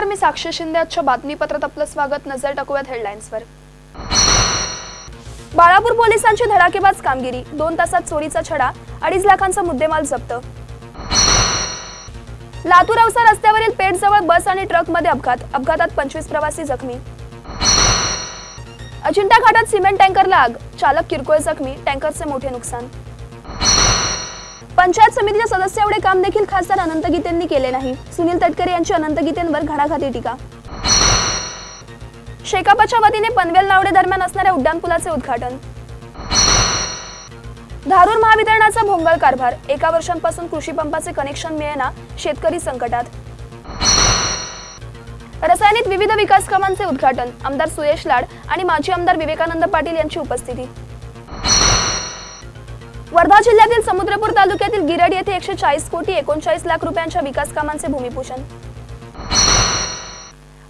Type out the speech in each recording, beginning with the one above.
नमस्कार, मी साक्षी शिंदे. आजच्या बातमीपत्रात आपलं स्वागत. नजर टाकूयात हेडलाईन्सवर. बाळापूर पोलिसांची धडाकेबाज कामगिरी. 2 तासात चोरीचा छडा, 2.5 लाखांचा मुद्देमाल जप्त. लातूर औसा रस्त्यावरील पेठजवळ बस आणि ट्रकमध्ये अपघातात 25 प्रवासी जखमी. अजिंठा घाटात सिमेंट टँकरला आग, चालक किरकोळ जखमी, टँकरचे मोठे नुकसान. पंचायत समितीच्या सदस्य एवढे काम देखील खासदार अनंत गीतेंनी केले नाही. सुनील तटकरे यांची अनंत गीतेंवर घणाघाती टीका. शेकापच्या वतीने पनवेल नावडे दरम्यान असणाऱ्या उड्डाणपुलाचे उद्घाटन. धारूर महावितरणाचा भोंगळ कारभार. 1 वर्षांपासून कृषी पंपाचे कनेक्शन मिळेना, शेतकरी संकटात. रसायनीत विविध विकास कामांचे उद्घाटन. आमदार सुरेश लाड आणि माजी आमदार विवेकानंद पाटील यांची उपस्थिती. वर्धा जिल्ह्यातील समुद्रपूर तालुक्यातील गिरड येथे 140 कोटी 39 लाख रुपयांच्या विकास कामांचे भूमिपूजन.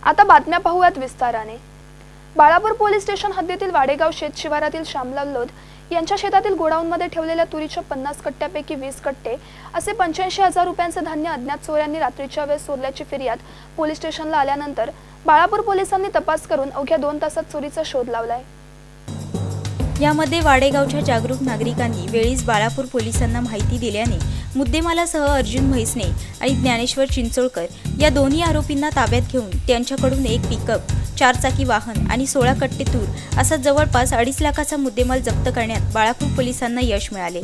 आता बातम्या पाहूयात विस्ताराने. बाळापूर पोलीस स्टेशन हद्दीतील वाडेगाव शेत शिवारातील श्यामलाल लोध यांच्या शेतातील गोडाऊनमध्ये ठेवलेल्या तुरीच्या 50 कट्ट्यापैकी 20 कट्टे असे 85,000 रुपयांचे धान्य अज्ञात चोरांनी रात्रीच्या वेळेस चोरल्याची फिर्याद पोलीस स्टेशनला आल्यानंतर बाळापूर पोलिसांनी तपास करून अवघ्या 2 तासात चोरीचा शोध लावलाय. यामध्ये वाडेगावच्या जागरूक नागरिकांनी वेळीच बाळापूर पोलिसांना माहिती दिल्याने मुद्देमालासह अर्जुन म्हैसने आणि ज्ञानेश्वर चिंचोळकर या दोन्ही आरोपींना ताब्यात घेऊन त्यांच्याकडून 1 पिकअप, 4 चाकी वाहन आणि 16 कट्टे तूर असा जवळपास 2.5 लाखाचा मुद्देमाल जप्त करण्यात बाळापूर पोलिसांना यश मिळाले.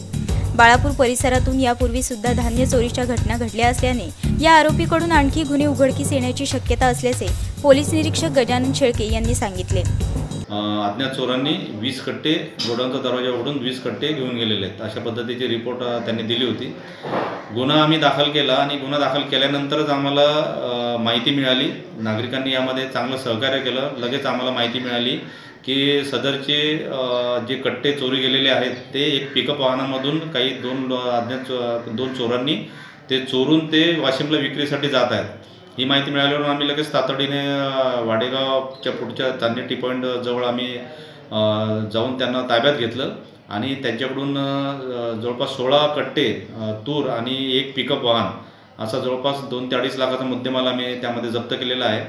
बाळापूर परिसरातून यापूर्वी सुद्धा धान्य चोरीच्या घटना घडल्या असल्याने या आरोपीकडून आणखी गुन्हे उघडकीस येण्याची शक्यता असल्याचे पोलीस निरीक्षक गजानन शेळके यांनी सांगितले. अज्ञात चोरांनी 20 कट्टे गोडाऊनचा दरवाजा उघडून 20 कट्टे घेऊन गेलेले आहेत अशा पद्धतीची रिपोर्ट त्यांनी दिली होती. गुन्हा आम्ही दाखल केला आणि गुन्हा दाखल केल्यानंतरच आम्हाला माहिती मिळाली. नागरिकांनी यामध्ये चांगलं सहकार्य केलं. लगेच आम्हाला माहिती मिळाली की सदरचे जे कट्टे चोरी गेलेले आहेत ते एक पिकअप वाहनामधून काही 2 चोरांनी ते चोरून ते वाशिमला विक्रीसाठी जात आहेत. ही माहिती मिळाल्यावर आम्ही लगेच तातडीने वाडेगावच्या पुढच्या चांदणी टी पॉईंट जवळ आम्ही जाऊन त्यांना ताब्यात घेतलं आणि त्यांच्याकडून जवळपास 16 कट्टे तूर आणि 1 पिकअप वाहन असा जवळपास 2 ते 2.5 लाखाचा मुद्देमाल आम्ही त्यामध्ये जप्त केलेला आहे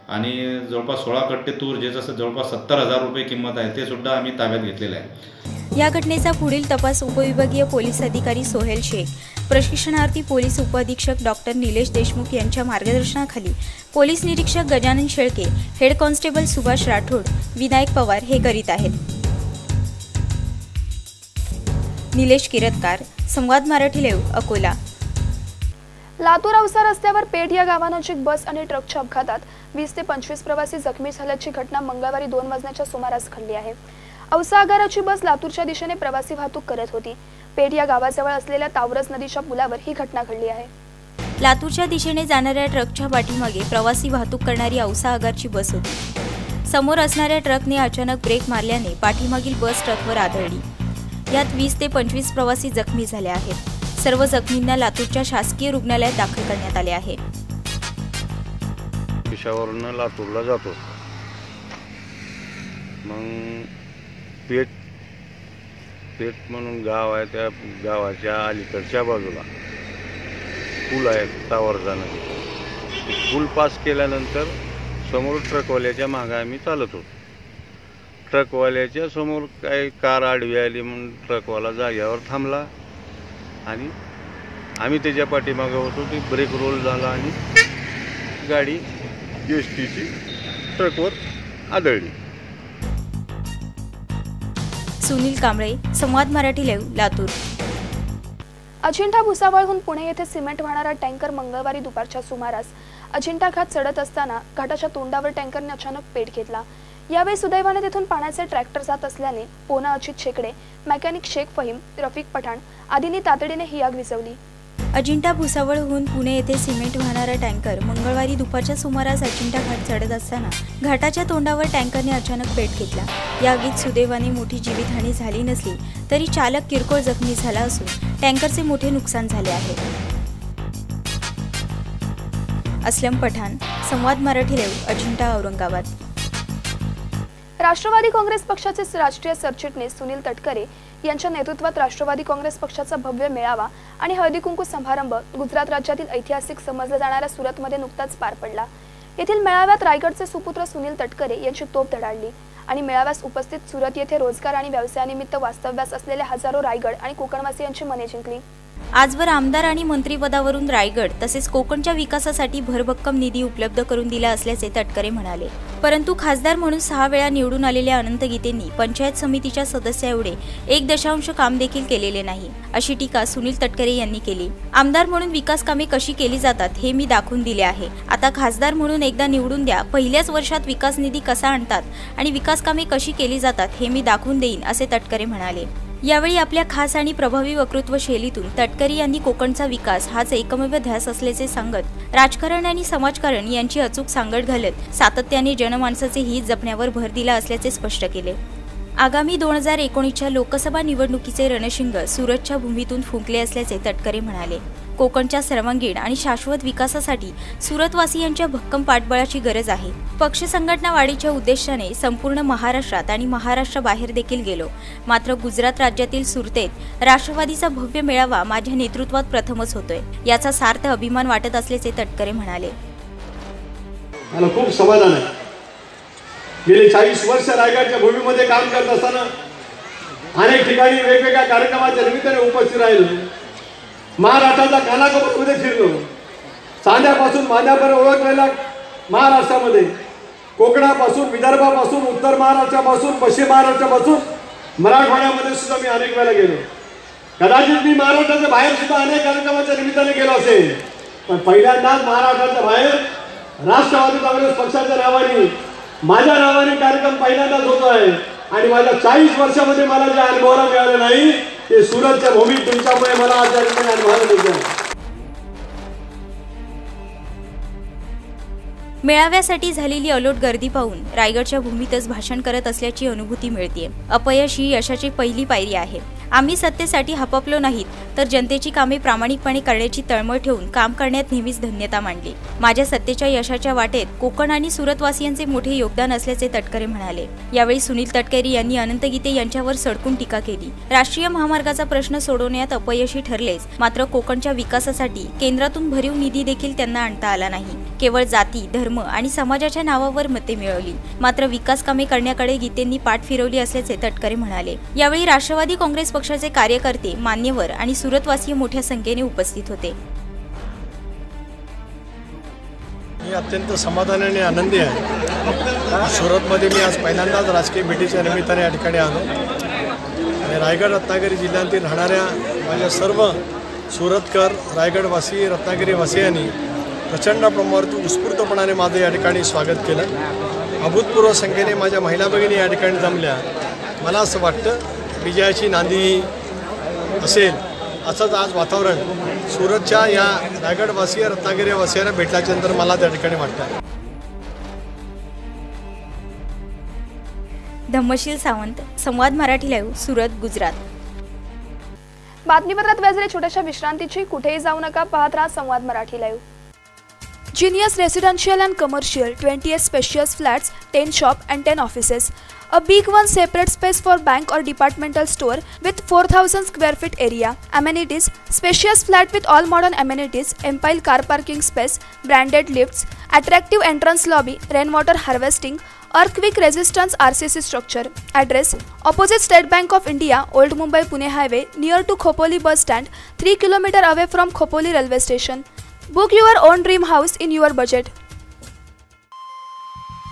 आणि जवळपास 16 कट्टे तूर जे जसं जवळपास 70,000 रुपये किंमत आहे ते सुद्धा आम्ही ताब्यात घेतलेलं आहे. या घटनेचा पुढील तपास उपविभागीय पोलीस अधिकारी सोहेल शेख, प्रशिक्षणार्थी पोलीस उपअधीक्षक डॉक्टर निलेश देशमुख यांच्या मार्गदर्शनाखाली पोलीस निरीक्षक गजानन शेळके, हेड कॉन्स्टेबल सुभाष राठोड, विनायक पवार हे करीत आहेत. निलेश किरतकार, संवाद मराठी लाईव्ह, अकोला. लातूर औसा रस्त्यावर पेठ या गावानजीक बस आणि ट्रकच्या अपघातात 20 ते 25 प्रवासी जखमी झाल्याची घटना मंगळवारी 2 वाजण्याच्या सुमारास घडली आहे. औसा आगाराची बस लातूरच्या दिशेने प्रवासी वाहतूक करत होती. पेठ या गावाजवळ असलेल्या तावरस नदीच्या पुलावर ही घटना घडली आहे. लातूरच्या दिशेने जाणाऱ्या ट्रकच्या पाठीमागे प्रवासी वाहतूक करणारी औसा आगारची बस होती. समोर असणाऱ्या ट्रकने अचानक ब्रेक मारल्याने पाठीमागील बस ट्रकवर आदळली. यात 20 ते 25 प्रवासी जखमी झाले आहेत. सर्व जखमींना लातूरच्या शासकीय रुग्णालयात दाखल करण्यात आले आहे. पेशावरनं लातूरला जातो. मग पेठ म्हणून गाव आहे. त्या गावाच्या अलीकडच्या बाजूला पूल आहे तावरचा नदी. पूल पास केल्यानंतर समोर ट्रकवाल्याच्या मागे आम्ही चालत होतो. ट्रकवाल्याच्या समोर काही कार आडवी आली म्हणून ट्रकवाला जाग्यावर थांबला आणि आम्ही त्याच्या पाठीमागे होतो. ती ब्रेक रोल झाला आणि गाडी एसटीची ट्रकवर आदळली. सुनील कांबळे, संवाद मराठी लाईव्ह, लातूर. अजिंठा भुसावळहून पुणे येथे सिमेंट वाहणारा टँकर मंगळवारी दुपारच्या सुमारास अजिंठा घाट चढत असताना घाटाच्या तोंडावर टँकरने अचानक पेट घेतला. यावेळी सुदैवाने तेथून पाण्याचे ट्रॅक्टर जात असल्याने पोना अजित शेकडे, मेकॅनिक शेख फहीम, रफिक पठाण आदींनी तातडीने ही आग विझवली. अजिंठा भुसावळहून पुणे येथे सिमेंट वाहणारा टँकर मंगळवारी दुपारच्या सुमारास अजिंठा घाट चढत असताना घाटाच्या तोंडावर टँकरने अचानक पेट घेतला. या आगीत सुदैवाने मोठी जीवितहानी झाली नसली तरी चालक किरकोळ जखमी झाला असून टँकरचे मोठे नुकसान झाले आहे. असलम पठाण, संवाद मराठी लाईव्ह, अजिंठा, औरंगाबाद. राष्ट्रवादी काँग्रेस पक्षाचे राष्ट्रीय सरचिटणीस सुनील तटकरे यांच्या नेतृत्वात राष्ट्रवादी काँग्रेस पक्षाचा भव्य मेळावा आणि हळदी कुंकू समारंभ गुजरात राज्यातील ऐतिहासिक समजल्या जाणाऱ्या सुरतमध्ये नुकताच पार पडला. येथील मेळाव्यात रायगडचे सुपुत्र सुनील तटकरे यांची तोफ धडाडली आणि मेळाव्यास उपस्थित सुरत येथे रोजगार आणि व्यवसायानिमित्त वास्तव्यास असलेल्या हजारो रायगड आणि कोकणवासियांची मने जिंकली। आजवर आमदार आणि मंत्रिपदावरून रायगड तसेच कोकणच्या विकासासाठी भरभक्कम निधी उपलब्ध करून दिला असल्याचे तटकरे म्हणाले। परंतु खासदार म्हणून 6 वेळा निवडून आलेल्या अनंत गीतेंनी पंचायत समितीच्या सदस्याएवढे 1 दशांश काम देखील केलेले नाही, अशी टीका सुनील तटकरे यांनी केली। आमदार म्हणून विकास कामे कशी केली जातात हे मी दाखवून दिले आहे। आता खासदार म्हणून एकदा निवडून द्या, पहिल्याच वर्षात विकास निधी कसा आणतात आणि विकास कामे कशी केली जातात हे मी दाखवून देईन, असे तटकरे म्हणाले। यावेळी आपल्या खास आणि प्रभावी वक्तृत्व शैलीतून तटकरे यांनी कोकणचा विकास हाच एकमेव ध्यास असल्याचे सांगत राजकारण आणि समाजकारण यांची अचूक सांगड घालत सातत्याने जनमानसाचे हित जपण्यावर भर दिला असल्याचे स्पष्ट केले। आगामी 2019च्या लोकसभा निवडणुकीचे रणशिंग सुरतच्या भूमीतून फुंकले असल्याचे तटकरे म्हणाले। कोकणच्या सर्वांगीण आणि शाश्वत विकासासाठी सुरतवासियांच्या भक्कम पाठबळाची गरज आहे। पक्ष संघटना वाढीच्या उद्देशाने संपूर्ण महाराष्ट्रात आणि महाराष्ट्राबाहेर देखील गेलो, मात्र गुजरात राज्यातील सुरतेत राष्ट्रवादीचा भव्य मेळावा माझ्या नेतृत्वात प्रथमच होतोय, याचा सार्थ अभिमान वाटत असल्याचे तटकरे म्हणाले। मला खूप समाधान आहे। गेली 40 वर्ष रायगडच्या भूमीमध्ये काम करत असताना अनेक ठिकाणी वेगवेगळ्या कार्यक्रमाच्या निमित्ताने उपस्थित राहिलो। महाराष्ट्राच्या कानाकोपऱ्यामध्ये फिरलो। चांद्यापासून मांद्यापर्यंत ओळखलेल्या महाराष्ट्रामध्ये कोकणापासून विदर्भापासून उत्तर महाराष्ट्रापासून पश्चिम महाराष्ट्रापासून मराठवाड्यामध्ये सुद्धा मी अनेक वेळा गेलो। कदाचित मी महाराष्ट्राच्या बाहेर सुद्धा अनेक कार्यक्रमाच्या निमित्ताने गेलो असेल, पण पहिल्यांदाच महाराष्ट्राच्या बाहेर राष्ट्रवादी काँग्रेस पक्षाच्या नावाने माझ्या नावाने कार्यक्रम पहिल्यांदाच होतो आहे आणि माझ्या 40 वर्षामध्ये मला जे अनुभवायला मिळाले नाही ते सुरतच्या भूमीत तुमच्यामुळे मला आज या ठिकाणी अनुभवायला मिळते। मेळाव्यासाठी झालेली अलोट गर्दी पाहून रायगडच्या भूमीतच भाषण करत असल्याची अनुभूती मिळते। अपयश ही यशाची पहिली पायरी आहे। आम्ही सत्तेसाठी हपपलो नाहीत, तर जनतेची कामे प्रामाणिकपणे करण्याची तळमळ ठेवून काम करण्यात नेहमीच धन्यता मानली। माझ्या सत्तेच्या यशाच्या वाटेत कोकण आणि सुरतवासियांचे मोठे योगदान असल्याचे तटकरे म्हणाले। यावेळी सुनील तटकरे यांनी अनंत गीते यांच्यावर सडकून टीका केली। राष्ट्रीय महामार्गाचा प्रश्न सोडवण्यात अपयशी ठरलेच, मात्र कोकणच्या विकासासाठी केंद्रातून भरीव निधी देखील त्यांना आणता आला नाही। केवळ जाती, धर्म आणि समाजाच्या नावावर मते मिळवली, मात्र विकास कामे करण्याकडे गीतेंनी पाठ फिरवली असल्याचे तटकरे म्हणाले। यावेळी राष्ट्रवादी काँग्रेस पक्षाचे कार्यकर्ते, मान्यवर आणि सुरतवासी मोठ्या संख्येने उपस्थित होते। मी अत्यंत समाधानी आणि आनंदी आहे। सुरतमध्ये मी आज पहिल्यांदाच राजकीय भेटीच्या निमित्ताने या ठिकाणी आलो आणि रायगड रत्नागिरी जिल्ह्यातील राहणाऱ्या माझ्या सर्व सुरतकर, रायगडवासी, रत्नागिरीवासियांनी प्रचंड प्रमाणात उत्स्फूर्तपणाने माझं या ठिकाणी स्वागत केलं। अभूतपूर्व संख्येने माझ्या महिला भगिनी या ठिकाणी जमल्या। मला असं वाटतं विजयाची नांदी असेल असंच आज वातावरण सुरतच्या या रायगडवासी, रत्नागिरीवासियांना भेटल्यानंतर मला त्या ठिकाणी वाटतं। धम्मशील सावंत, संवाद मराठी लाईव्ह, सुरत, गुजरात। बातमीपत्रात व्याजले छोट्याशा विश्रांतीची, कुठेही जाऊ नका, पाहत राहा संवाद Marathi live. Genius Residential and Commercial, 28 spacious flats, 10 shop and 10 offices. A big one separate space for bank or departmental store with 4,000 square feet area. Amenities, spacious flat with all modern amenities, ample car parking space, branded lifts, attractive entrance lobby, rainwater harvesting, earthquake resistance RCC structure. Address, opposite State Bank of India, Old Mumbai Pune Highway, near to Khopoli bus stand, 3 km away from Khopoli railway station. Book your own dream house in your budget.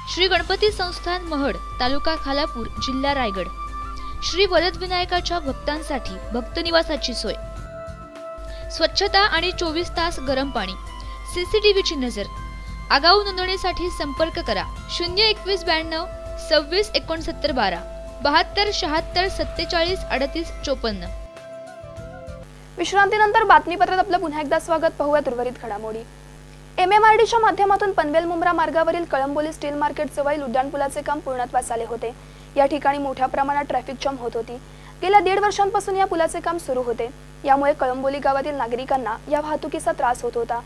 Shri Ganpati संस्थान महड, तालुका खालापूर, जिल्हा रायगड। श्री वरदविनायकाच्या भक्तांसाठी भक्त निवासाची सोय, स्वच्छता आणि 24 तास गरम पाणी, CCTVची नजर। आगाऊ नोंदणीसाठी संपर्क करा 02192 26 69 12 72 76 47 38 54। विश्रांतीनंतर बातमीपत्रात आपलं पुन्हा एकदा स्वागत। पाहूयात उर्वरित घडामोडी। MMRDच्या माध्यमातून पनवेल मुंब्रा मार्गावरील कळंबोली स्टील मार्केट जवळ उड्डाणपुलाचे काम पूर्णत्वास आले होते। या ठिकाणी मोठ्या प्रमाणात ट्रॅफिक जाम होत होती। गेल्या 1.5 वर्षांपासून या पुलाचे काम सुरू होते, यामुळे कळंबोली गावातील नागरिकांना या वाहतुकीचा त्रास होत होता।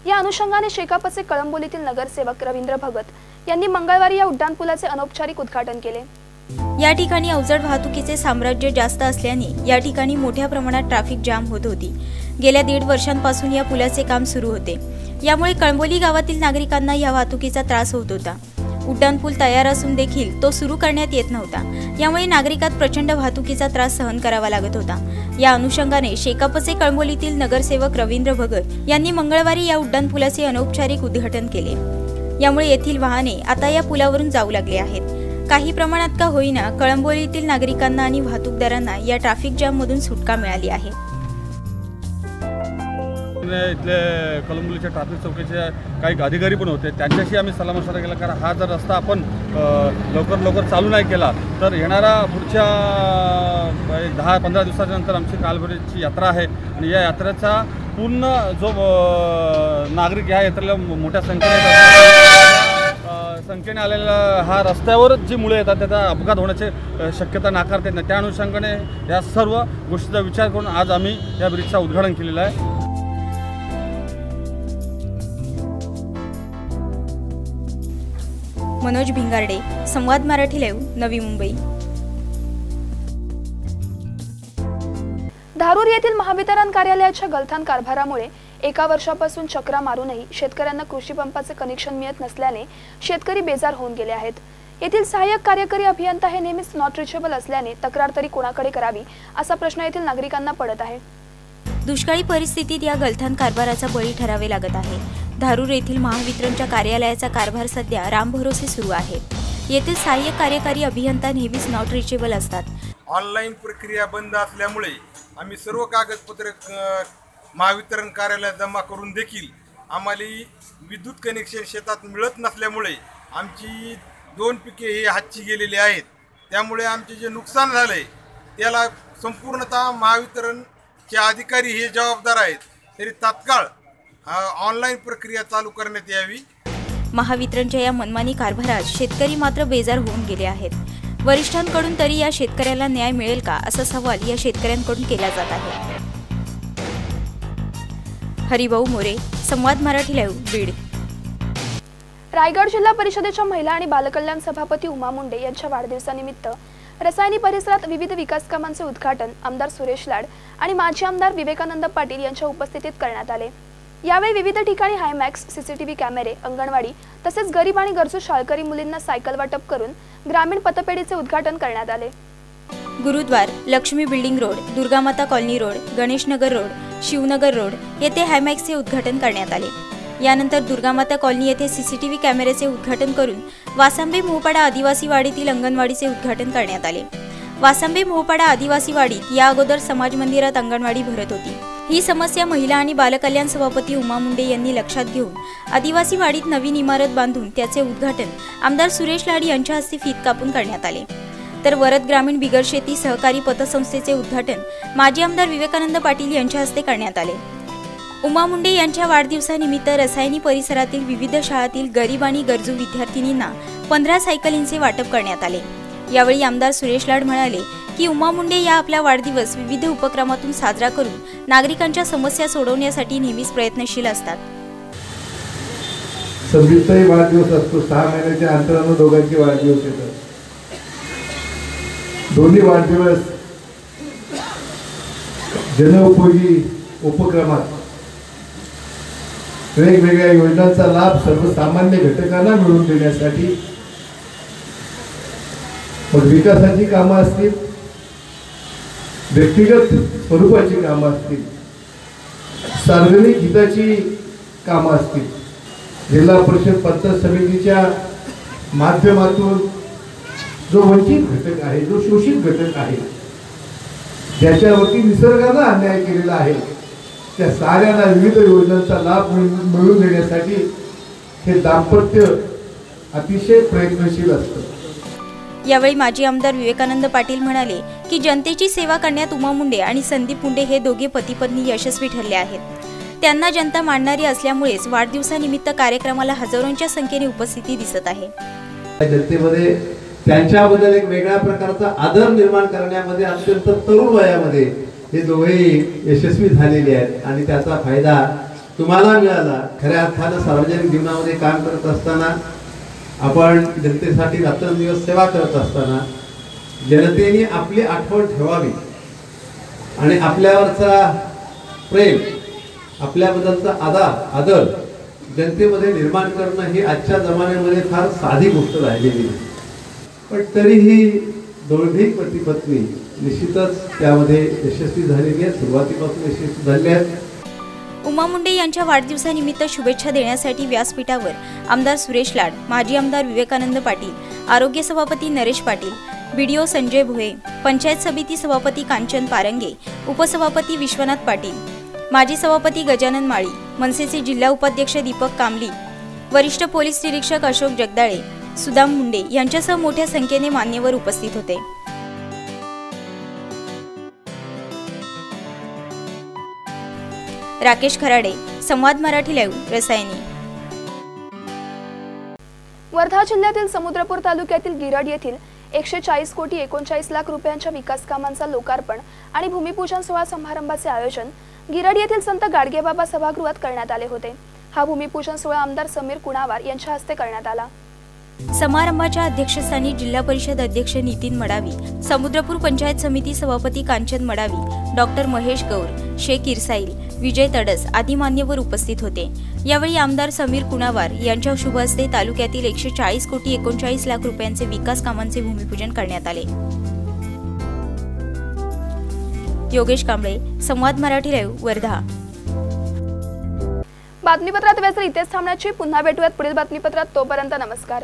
या अनुषंगाने शेकापचे कळंबोलीतील नगरसेवक रवींद्र भगत यांनी मंगळवारी या उड्डाणपुलाचे अनौपचारिक उद्घाटन केले। या ठिकाणी अवजड वाहतुकीचे साम्राज्य जास्त असल्याने या ठिकाणी मोठ्या प्रमाणात ट्रॅफिक जाम होत होती। गेल्या 1.5 वर्षांपासून या पुलाचे काम सुरू होते। यामुळे कळंबोली गावातील नागरिकांना या वाहतुकीचा त्रास होत होता। उड्डाणपूल तयार असून देखील तो सुरू करण्यात येत नव्हता। यामुळे नागरिकांना प्रचंड वाहतुकीचा त्रास सहन करावा लागत होता। या अनुषंगाने शेकापचे कळंबोलीतील नगरसेवक रवींद्र भगत यांनी मंगळवारी या उड्डाणपुलाचे अनौपचारिक उद्घाटन केले। यामुळे येथील वाहने आता या पुलावरून जाऊ लागले आहेत। काही प्रमाणात का होईना कळंबोलीतील नागरिकांना आणि वाहतूकदारांना या ट्रॅफिक जाममधून सुटका मिळाली आहे। इथले कळंबोलीच्या ट्रॅफिक चौकीचे काही अधिकारी पण होते, त्यांच्याशी आम्ही सल्लामसलत केला, कारण हा जर रस्ता आपण लवकर चालू नाही केला तर येणारा पुढच्या 10-15 दिवसाच्या नंतर आमची कालभैरवची यात्रा आहे आणि या यात्रेचा पूर्ण जो नागरिक या यात्रेला मोठ्या संख्येने आलेला हा रस्त्यावर जी मुळे येतात त्याचा अपघात होण्याची शक्यता नाकारता येत नाही। त्या अनुषंगाने या सर्व गोष्टीचा विचार करून आज आम्ही या ब्रिजचं उद्घाटन केलेलं आहे। मनोज भिंगारडे, संवाद मराठी लाईव्ह, नवी मुंबई। धारूर येथील महावितरण कार्यालयाच्या गलथान कारभारामुळे 1 वर्षापासून चक्रा मारूनही शेतकऱ्यांना कृषी पंपाचे कनेक्शन मिळत नसल्याने शेतकरी बेजार होऊन गेले आहेत। येथील सहाय्यक कार्यकारी अभियंता हे नेहमीच नॉट रिचेबल असल्याने तक्रार तरी कोणाकडे करावी असा प्रश्न येथील नागरिकांना पडत आहे। दुष्काळी परिस्थितीत या गलथान कारभाराचा बळी ठरावे लागत आहे। धारूर येथील महावितरणच्या कार्यालयाचा कारभार सध्या रामभरोसे सुरू आहे। येथील सहाय्यक कार्यकारी अभियंता नेहमीच नॉट रिचेबल असतात। ऑनलाईन प्रक्रिया बंद असल्यामुळे आम्ही सर्व कागदपत्रे महावितरण कार्यालयात जमा करून देखील आम्हाला विद्युत कनेक्शन शेतात मिळत नसल्यामुळे आमची 2 पिके हे हातची गेलेली आहेत। त्यामुळे आमचे जे नुकसान झाले त्याला संपूर्णतः महावितरणचे अधिकारी हे जबाबदार आहेत। तरी तात्काळ ऑनलाईन प्रक्रिया चालू करण्यात यावी। महावितरणच्या या मनमानी कारभारात शेतकरी मात्र बेजार होऊन गेले आहेत। वरिष्ठांकडून तरी या शेतकऱ्याला न्याय मिळेल का असा सवाल या शेतकऱ्यांकडून केला जात आहे। हरिभाऊ मोरे, संवाद मराठी लाईव्ह, बीड। रायगड जिल्हा परिषदेच्या महिला आणि बालकल्याण सभापती उमा मुंडे यांच्या वाढदिवसानिमित्त रसायनी परिसरात विविध विकास कामांचे उद्घाटन आमदार सुरेश लाड आणि माजी आमदार विवेकानंद पाटील यांच्या उपस्थितीत करण्यात आले। यावेळी विविध ठिकाणी हायमॅक्स, सीसीटीव्ही कॅमेरे, अंगणवाडी तसेच गरीब आणि गरजू शाळकरी मुलींना सायकल वाटप करून ग्रामीण पतपेढीचे उद्घाटन करण्यात आले। Gurudwara, Laxmi building road, Durgamata colony road, Ganeshnagar road, Shivnagar road येथे हायमॅक्सचे उद्घाटन करण्यात आले। यानंतर दुर्गामाता कॉलनी येथे सीसीटीव्ही कॅमेऱ्याचे उद्घाटन करून वासांबे मोहपाडा आदिवासी वाडीतील अंगणवाडीचे उद्घाटन करण्यात आले। वासांबे मोहपाडा आदिवासी वाडीत या अगोदर समाज मंदिरात अंगणवाडी भरत होती। ही समस्या महिला आणि बालकल्याण सभापती उमा मुंडे यांनी लक्षात घेऊन आदिवासी वाडीत नवीन इमारत बांधून त्याचे उद्घाटन आमदार सुरेश लाड यांच्या हस्ते फीत कापून करण्यात आले। तर वरद ग्रामीण बिगर शेती सहकारी पतसंस्थेचे उद्घाटन माजी आमदार विवेकानंद पाटील यांच्या हस्ते करण्यात आले। उमा मुंडे यांच्या वाढदिवसानिमित्त रसायनी परिसरातील विविध शाळांतील गरीब आणि गरजू विद्यार्थिनींना 15 सायकलींचे वाटप करण्यात आले। यावेळी आमदार सुरेश लाड म्हणाले की उमा मुंडे या आपला वाढदिवस विविध उपक्रमातून साजरा करून नागरिकांच्या समस्या सोडवण्यासाठी नेहमीच प्रयत्नशील असतात। 26 वाढदिवस असतो, 6 महिन्याच्या अंतराने दोघांचे वाढदिवस येतात। दोन्ही वाढदिवस जनउपयोगी उपक्रमात वेगवेगळ्या योजनांचा लाभ सर्वसामान्य घटकांना मिळवून देण्यासाठी मग विकासाची कामं असतील, व्यक्तिगत स्वरूपाची कामं असतील, सार्वजनिक हिताची कामं असतील, जिल्हा परिषद पंचायत समितीच्या माध्यमातून जो वंचित घटक आहे, जो शोषित घटक आहे, ज्याच्यावरती निसर्गाने अन्याय केलेला आहे, त्या साऱ्यांना विविध योजनांचा लाभ मिळवून देण्यासाठी हे दाम्पत्य अतिशय प्रयत्नशील असतं। यावेळी माजी आमदार विवेकानंद पाटील म्हणाले की जनतेची सेवा करण्यात उमा मुंडे आणि संदीप मुंडे हे दोघे पती पत्नी यशस्वी ठरले आहेत। त्यांना जनता मानणारी असल्यामुळेच वाढदिवसानिमित्त कार्यक्रमाला हजारोंच्या संख्येने उपस्थिती दिसत आहे। जनतेमध्ये त्यांच्याबद्दल एक वेगळ्या प्रकारचा आदर निर्माण करण्यामध्ये अत्यंत तरुण वयामध्ये हे दोघेही यशस्वी झालेले आहेत आणि त्याचा फायदा तुम्हाला मिळाला। खऱ्या अर्थाने सार्वजनिक जीवनामध्ये काम करत असताना, आपण जनतेसाठी रात्रंदिवस सेवा करत असताना जनतेने आपली आठवण ठेवावी आणि आपल्यावरचा प्रेम, आपल्याबद्दलचा आदर जनतेमध्ये निर्माण करणं ही आजच्या जमान्यामध्ये फार साधी गोष्ट राहिलेली नाही. पण तरीही दोघी पती पत्नी निश्चितच त्यामध्ये यशस्वी झालेली आहेत, सुरुवातीपासून यशस्वी झालेले आहेत. उमा मुंडे यांच्या वाढदिवसानिमित्त शुभेच्छा देण्यासाठी व्यासपीठावर आमदार सुरेश लाड, माजी आमदार विवेकानंद पाटील, आरोग्य सभापती नरेश पाटील, बीडीओ संजय भोये, पंचायत समिती सभापती कांचन पारंगे, उपसभापती विश्वनाथ पाटील, माजी सभापती गजानन माळी, मनसेचे जिल्हा उपाध्यक्ष दीपक कामली, वरिष्ठ पोलीस निरीक्षक अशोक जगदाळे, सुदाम मुंडे यांच्यासह मोठ्या संख्येने मान्यवर उपस्थित होते. राकेश खराडे, संवाद मराठी लाईव्ह, रसायनी. वर्धा जिल्ह्यातील समुद्रपूर तालुक्यातील गिरड येथील 140 कोटी 39 लाख रुपयांच्या विकास कामांचा लोकार्पण आणि भूमिपूजन सोहळा समारंभाचे आयोजन गिरड येथील संत गाडगेबाबा सभागृहात करण्यात आले होते. हा भूमिपूजन सोहळा आमदार समीर कुणावार यांच्या हस्ते करण्यात आला. समारंभाच्या अध्यक्षस्थानी जिल्हा परिषद अध्यक्ष नितीन मडावी, समुद्रपूर पंचायत समिती सभापती कांचन मडावी, डॉक्टर महेश गौर, शेख इरसाईल, विजय तडस आदी मान्यवर उपस्थित होते. यावेळी आमदार समीर कुणावार यांच्या शुभ हस्ते तालुक्यातील 140 कोटी 39 लाख रुपयांचे विकास कामांचे भूमिपूजन करण्यात आले. योगेश कांबळे, संवाद मराठी लाईव्ह, वर्धा. बातमीपत्रात व्यस्त इथेच थांबण्याची. पुन्हा भेटूयात पुढील बातमीपत्रात. तोपर्यंत नमस्कार.